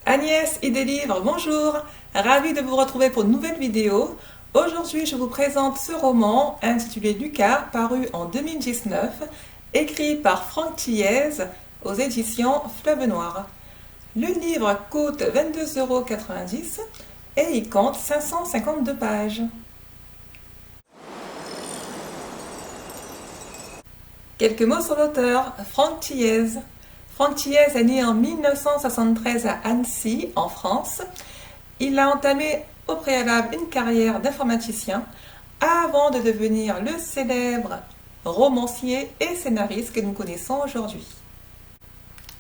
Agnès Idélivre, bonjour, ravie de vous retrouver pour une nouvelle vidéo. Aujourd'hui, je vous présente ce roman intitulé Lucas, paru en 2019, écrit par Franck Thiez aux éditions Fleuve Noir. Le livre coûte 22,90 € et il compte 552 pages. Quelques mots sur l'auteur, Franck Thiez. Franck Thiez est né en 1973 à Annecy, en France. Il a entamé au préalable une carrière d'informaticien avant de devenir le célèbre romancier et scénariste que nous connaissons aujourd'hui.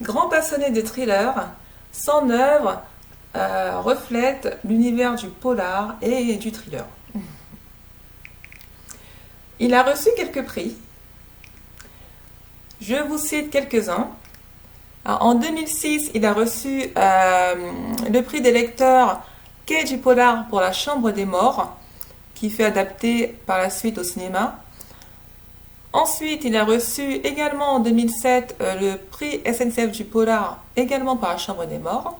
Grand passionné de thrillers, son œuvre reflète l'univers du polar et du thriller. Il a reçu quelques prix. Je vous cite quelques-uns. En 2006, il a reçu le prix des lecteurs Quai du Polar pour La Chambre des Morts, qui fut adapté par la suite au cinéma. Ensuite, il a reçu également en 2007 le prix SNCF du Polar, également par La Chambre des Morts.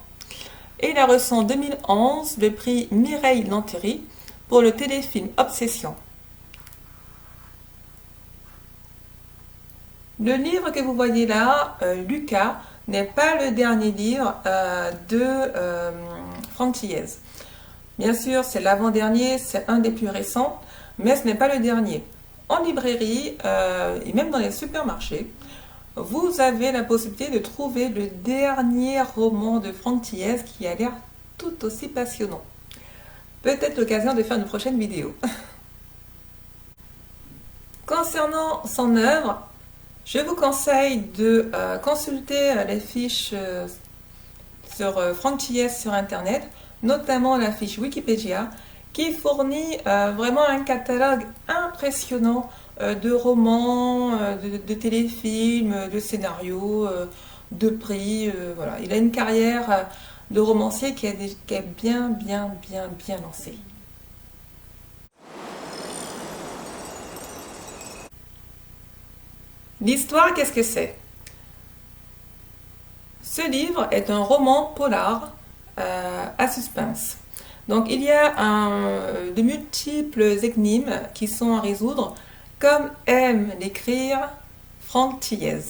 Et il a reçu en 2011 le prix Mireille Lantéry pour le téléfilm Obsession. Le livre que vous voyez là, Lucas, n'est pas le dernier livre de Franck Thiez. Bien sûr, c'est l'avant-dernier, c'est un des plus récents, mais ce n'est pas le dernier. En librairie et même dans les supermarchés, vous avez la possibilité de trouver le dernier roman de Franck Thiez qui a l'air tout aussi passionnant. Peut-être l'occasion de faire une prochaine vidéo. Concernant son œuvre, je vous conseille de consulter les fiches sur Franck Thiez sur Internet, notamment la fiche Wikipédia, qui fournit vraiment un catalogue impressionnant de romans, de téléfilms, de scénarios, de prix. Voilà. Il a une carrière de romancier qui est bien lancée. L'histoire, qu'est-ce que c'est? Ce livre est un roman polar à suspense. Donc il y a de multiples énigmes qui sont à résoudre, comme aime l'écrire Franck Thiez.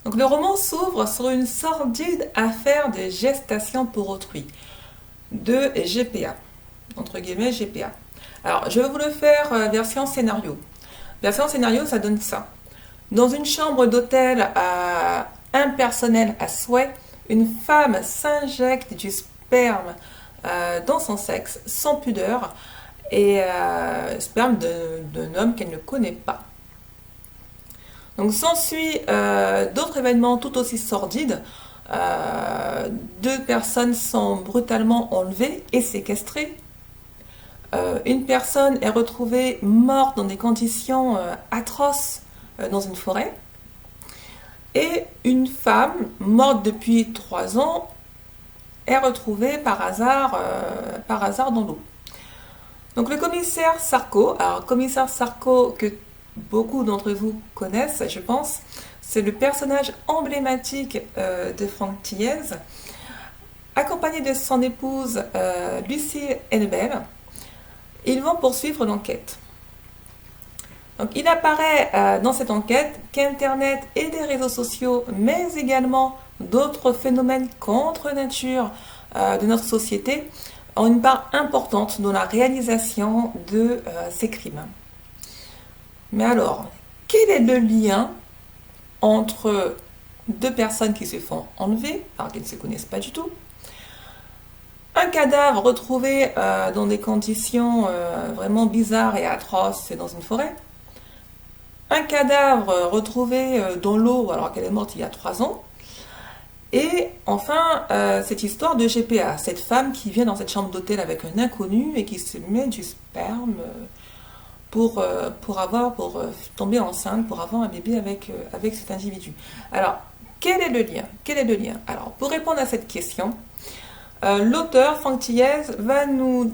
Donc le roman s'ouvre sur une sordide affaire de gestation pour autrui, de GPA, entre guillemets GPA. Alors je vais vous le faire version scénario. Version scénario, ça donne ça. Dans une chambre d'hôtel impersonnelle à souhait, une femme s'injecte du sperme dans son sexe sans pudeur et sperme d'un homme qu'elle ne connaît pas. Donc s'ensuit d'autres événements tout aussi sordides. Deux personnes sont brutalement enlevées et séquestrées. Une personne est retrouvée morte dans des conditions atroces dans une forêt, et une femme morte depuis 3 ans est retrouvée par hasard dans l'eau. Donc le commissaire Sarko, alors commissaire Sarko que beaucoup d'entre vous connaissent, je pense, c'est le personnage emblématique de Franck Thiez, accompagné de son épouse Lucie Hennebel. Ils vont poursuivre l'enquête. Donc, il apparaît dans cette enquête qu'Internet et les réseaux sociaux, mais également d'autres phénomènes contre nature de notre société, ont une part importante dans la réalisation de ces crimes. Mais alors, quel est le lien entre deux personnes qui se font enlever, alors qu'elles ne se connaissent pas du tout, un cadavre retrouvé dans des conditions vraiment bizarres et atroces dans une forêt, un cadavre retrouvé dans l'eau alors qu'elle est morte il y a 3 ans. Et enfin, cette histoire de GPA, cette femme qui vient dans cette chambre d'hôtel avec un inconnu et qui se met du sperme pour tomber enceinte, pour avoir un bébé avec cet individu. Alors, quel est le lien? Quel est le lien? Alors, pour répondre à cette question, l'auteur, Franck Thiez, va nous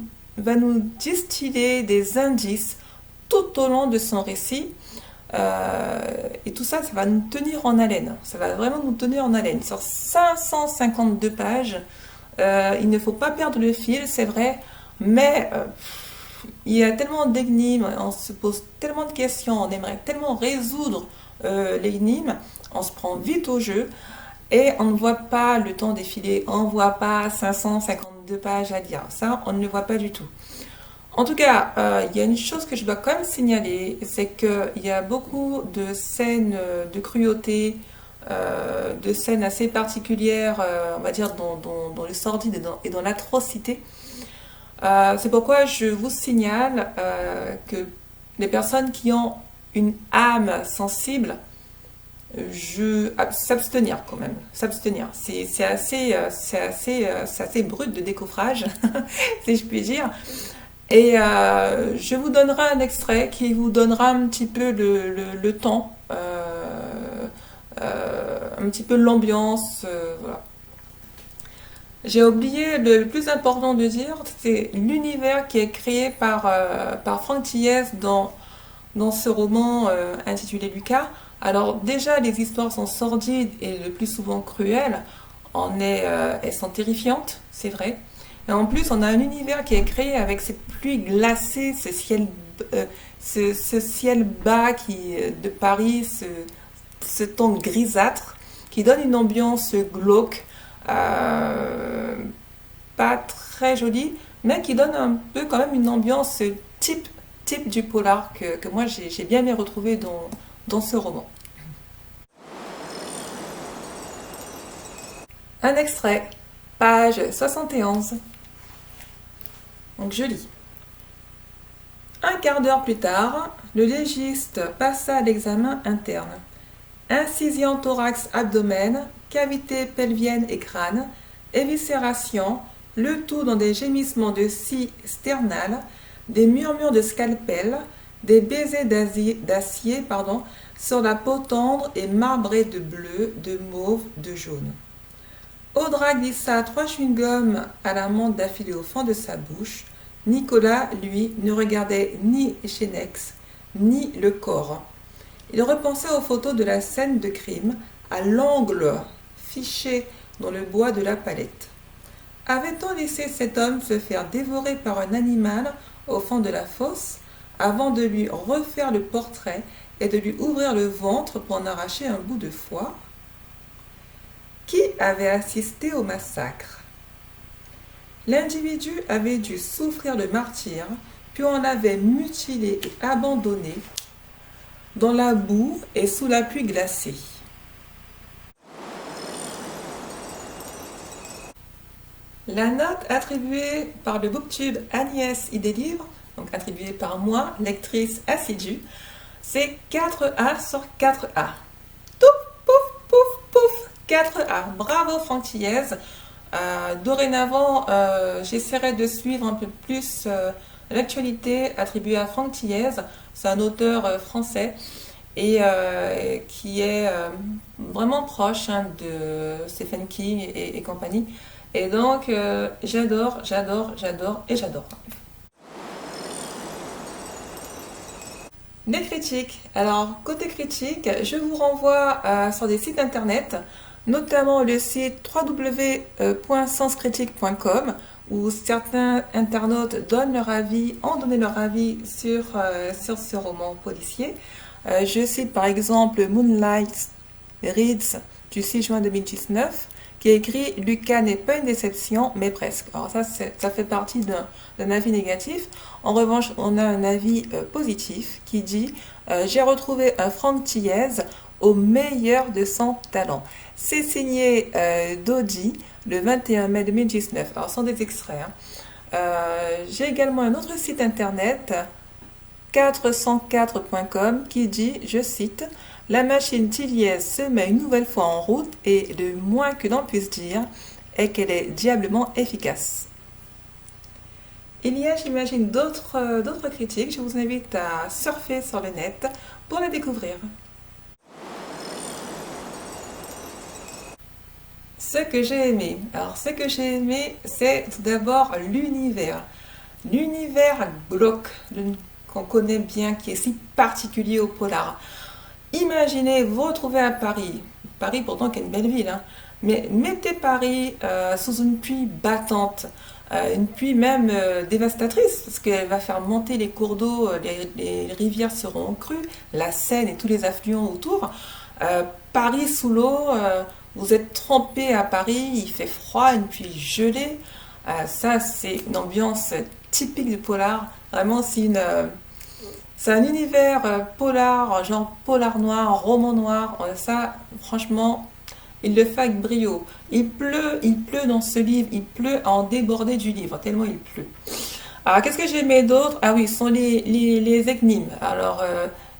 distiller des indices tout au long de son récit. Et tout ça, ça va nous tenir en haleine. Ça va vraiment nous tenir en haleine. Sur 552 pages, Il ne faut pas perdre le fil, c'est vrai, mais il y a tellement d'énigmes, on se pose tellement de questions, on aimerait tellement résoudre l'énigme, on se prend vite au jeu et on ne voit pas le temps défiler, on ne voit pas 552 pages à lire, ça on ne le voit pas du tout. En tout cas, il y a une chose que je dois quand même signaler, c'est qu'il y a beaucoup de scènes de cruauté, de scènes assez particulières, on va dire, dans le sordide et dans l'atrocité. C'est pourquoi je vous signale que les personnes qui ont une âme sensible, s'abstenir quand même, s'abstenir. C'est assez brut de décoffrage, si je puis dire. Et je vous donnerai un extrait qui vous donnera un petit peu le temps, un petit peu l'ambiance, voilà. J'ai oublié le plus important de dire, c'est l'univers qui est créé par Franck Thiès dans ce roman intitulé Lucas. Alors déjà, les histoires sont sordides et le plus souvent cruelles. Elles sont terrifiantes, c'est vrai. Et en plus, on a un univers qui est créé avec cette pluie glacée, ce ciel bas de Paris, ce temps grisâtre, qui donne une ambiance glauque, pas très jolie, mais qui donne un peu quand même une ambiance type du polar que moi j'ai bien aimé retrouver dans ce roman. Un extrait, page 71. Donc je lis. Un quart d'heure plus tard, le légiste passa l'examen interne. Incision thorax-abdomen, cavité pelvienne et crâne, éviscération, le tout dans des gémissements de scie sternale, des murmures de scalpel, des baisers d'acier sur la peau tendre et marbrée de bleu, de mauve, de jaune. Audra glissa 3 chewing-gums à la menthe d'affilée au fond de sa bouche. Nicolas, lui, ne regardait ni Chenex, ni le corps. Il repensait aux photos de la scène de crime, à l'angle fiché dans le bois de la palette. Avait-on laissé cet homme se faire dévorer par un animal au fond de la fosse, avant de lui refaire le portrait et de lui ouvrir le ventre pour en arracher un bout de foie? Qui avait assisté au massacre? L'individu avait dû souffrir le martyre, puis on l'avait mutilé et abandonné dans la boue et sous la pluie glacée. La note attribuée par le booktube Agnès Idélivre, donc attribuée par moi, lectrice assidue, c'est 4A sur 4A. Tout, pouf, pouf, pouf, 4A. Bravo Franck Thiès. Dorénavant, j'essaierai de suivre un peu plus l'actualité attribuée à Franck Thiès. C'est un auteur français et qui est vraiment proche de Stephen King et compagnie. Et donc, j'adore. Les critiques. Alors, côté critique, je vous renvoie sur des sites internet, notamment le site www.senscritique.com où certains internautes ont donné leur avis sur ce roman policier. Je cite par exemple Moonlight Reads du 6 juin 2019 qui a écrit « Lucas n'est pas une déception, mais presque ». Alors ça fait partie d'un avis négatif. En revanche, on a un avis positif qui dit « J'ai retrouvé un Franck Thiès au meilleur de son talent ». C'est signé Dodi le 21 mai 2019. Alors, ce sont des extraits. J'ai également un autre site internet, 404.com, qui dit, je cite, « La machine Thiès se met une nouvelle fois en route et le moins que l'on puisse dire est qu'elle est diablement efficace. » Il y a, j'imagine, d'autres critiques. Je vous invite à surfer sur le net pour les découvrir. Ce que j'ai aimé. Alors, ce que j'ai aimé, c'est tout d'abord l'univers. L'univers glauque qu'on connaît bien, qui est si particulier au polar. Imaginez vous retrouver à Paris. Paris, pourtant, qui est une belle ville, Mais mettez Paris sous une pluie battante, une pluie même dévastatrice, parce qu'elle va faire monter les cours d'eau, les rivières seront crues, la Seine et tous les affluents autour. Paris sous l'eau, vous êtes trempé à Paris, il fait froid, une pluie gelée. Ça, c'est une ambiance typique du polar. Vraiment, c'est un univers polar, genre polar noir, roman noir. Ça, franchement, il le fait avec brio. Il pleut dans ce livre, il pleut à en déborder du livre, tellement il pleut. Alors, qu'est-ce que j'ai aimé d'autre? Ah oui, ce sont les énigmes. Alors,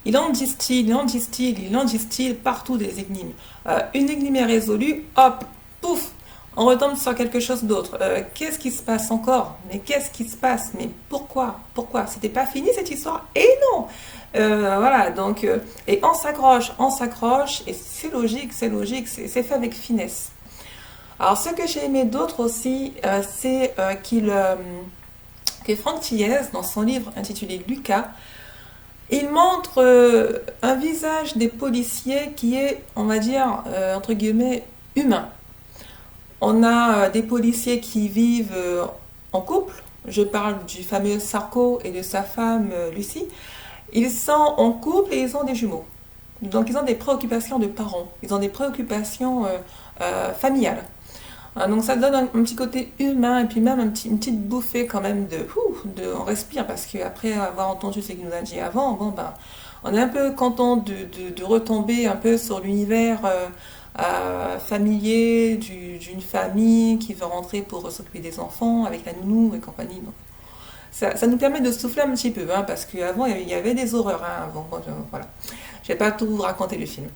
il en distille, il en distille, il en distille partout des énigmes. Une énigme est résolue, hop, pouf, on retombe sur quelque chose d'autre. Qu'est-ce qui se passe encore? Mais qu'est-ce qui se passe? Mais pourquoi? Pourquoi? C'était pas fini cette histoire? Et non! Voilà, donc, et on s'accroche, et c'est logique, c'est fait avec finesse. Alors, ce que j'ai aimé d'autre aussi, c'est que Franck Thiès, dans son livre intitulé Lucas, il montre un visage des policiers qui est, on va dire, entre guillemets, humain. On a des policiers qui vivent en couple. Je parle du fameux Sarko et de sa femme Lucie. Ils sont en couple et ils ont des jumeaux. Donc ils ont des préoccupations de parents. Ils ont des préoccupations familiales. Donc ça donne un petit côté humain et puis même une petite bouffée quand même on respire parce qu'après avoir entendu ce qu'il nous a dit avant, bon ben, on est un peu content de retomber un peu sur l'univers familier d'une famille qui veut rentrer pour s'occuper des enfants avec la nounou et compagnie. Donc, ça nous permet de souffler un petit peu, hein, parce qu'avant il y avait des horreurs. Hein, avant, voilà. Je vais pas tout vous raconter le film.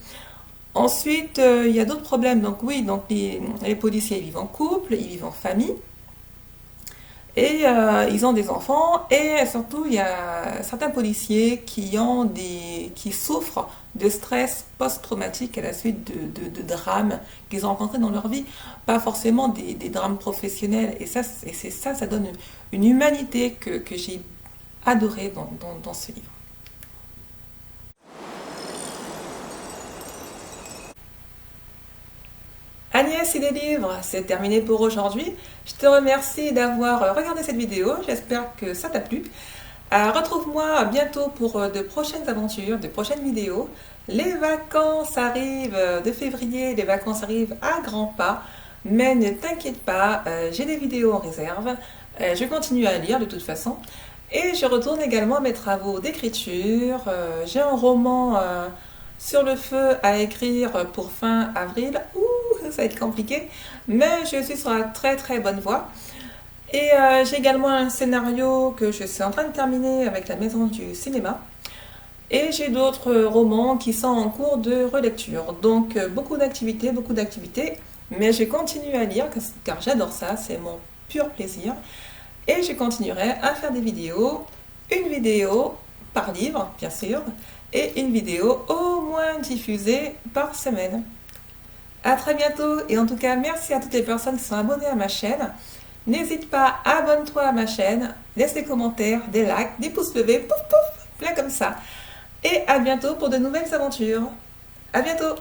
Ensuite, il y a d'autres problèmes. Donc oui, donc les policiers ils vivent en couple, ils vivent en famille, et ils ont des enfants. Et surtout, il y a certains policiers qui souffrent de stress post-traumatique à la suite de drames qu'ils ont rencontrés dans leur vie. Pas forcément des drames professionnels. Et ça donne une humanité que j'ai adorée dans ce livre. Agnès et les livres, c'est terminé pour aujourd'hui. Je te remercie d'avoir regardé cette vidéo. J'espère que ça t'a plu. Retrouve-moi bientôt pour de prochaines aventures, de prochaines vidéos. Les vacances arrivent de février, les vacances arrivent à grands pas. Mais ne t'inquiète pas, j'ai des vidéos en réserve. Je continue à lire de toute façon. Et je retourne également à mes travaux d'écriture. J'ai un roman sur le feu à écrire pour fin avril. Ça va être compliqué, mais je suis sur la très très bonne voie. Et j'ai également un scénario que je suis en train de terminer avec la Maison du Cinéma. Et j'ai d'autres romans qui sont en cours de relecture. Donc beaucoup d'activités, mais je continue à lire car j'adore ça, c'est mon pur plaisir. Et je continuerai à faire des vidéos, une vidéo par livre bien sûr, et une vidéo au moins diffusée par semaine. À très bientôt, et en tout cas merci à toutes les personnes qui sont abonnées à ma chaîne. N'hésite pas, abonne-toi à ma chaîne, laisse des commentaires, des likes, des pouces levés, pouf pouf, plein comme ça. Et à bientôt pour de nouvelles aventures. À bientôt!